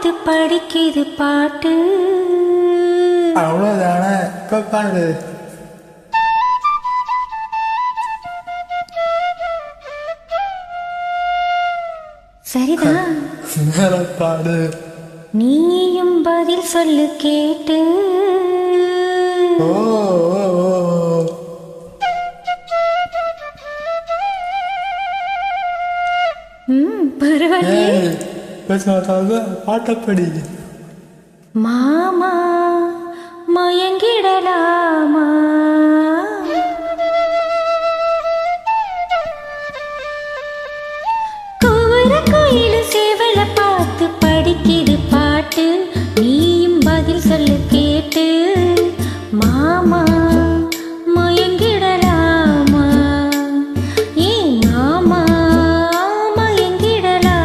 பார்த்து படிக்குது பாட்டு. அவ்வளோதானே, இப்போ பாடு. சரிதான், மேல பாடு. நீயும் பதில் சொல்லு கேட்டு. ஓ பரவாயில்ல. பாட்டப்படி. மாமா மயங்கிடலாமா? கூற கோயிலு சேவல பார்த்து படிக்குது பாட்டு. நீயும் பதில் சொல்லு கேட்டு. மாமா மயங்கிடலாமா? ஏ மாமா மயங்கிடலாமா?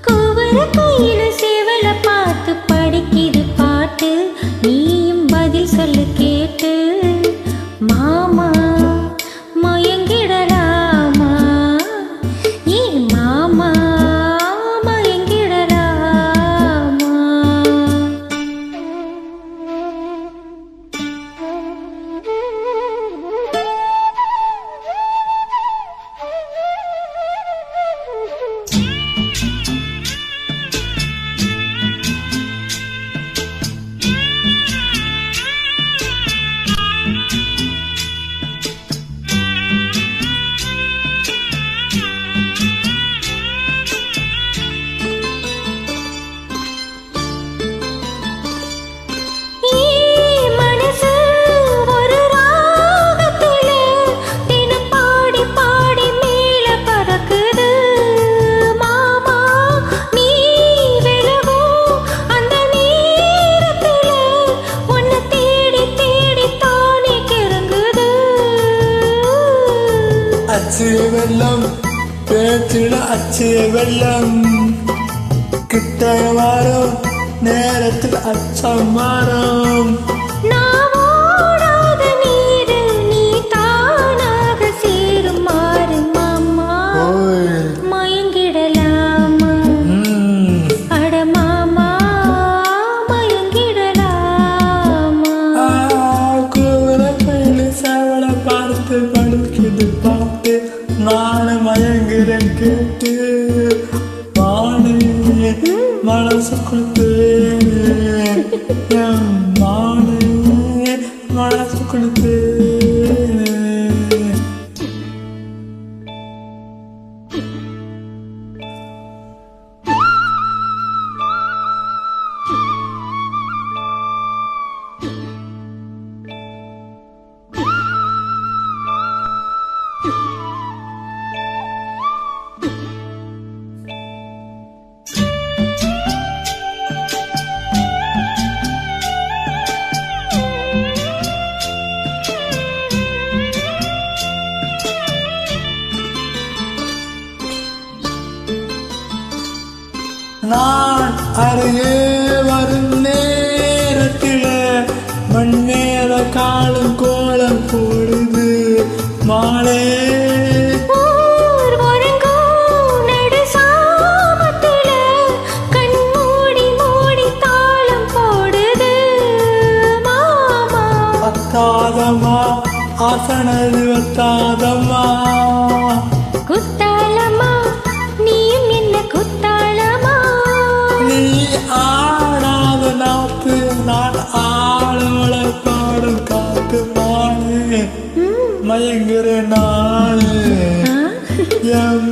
கூற கோயிலு சேவல பார்த்து படிக்குது பாட்டு. நீயும் பதில் சொல்லு கேட்டு. மாமா மயங்கிடலாமா? ஏ மாமா மயங்கிடலாமா? அச்சிய வெள்ளம் பேச்சிட அச்சிய வெள்ளம் கிட்ட வாரம் நேரத்தில் அச்சம் மாறும். நீ தானாக சேரும் மாறு மாமா. மயங்கிடலாமா? அட மாமா மயங்கிடலாமா? கூற கையில் சேவல பார்த்து படிக்குது பாட்டு. நானு மயங்குறேன் கேட்டு. மானே மனசுக்குள் மானே மனசுக்குள் நான் அருகே வரும் நேரத்தில மண்ணேற காலம் கோலம் போடுது மாலே. வத்தாதம்மா ஆசனது வத்தாதம்மா. குத்தாலம்மா நீயும் என்ன குத்தாலமா? நீ ஆடாத நாத்து நான் ஆளோட பாடும் காத்து மானே. மயங்குற நானே என்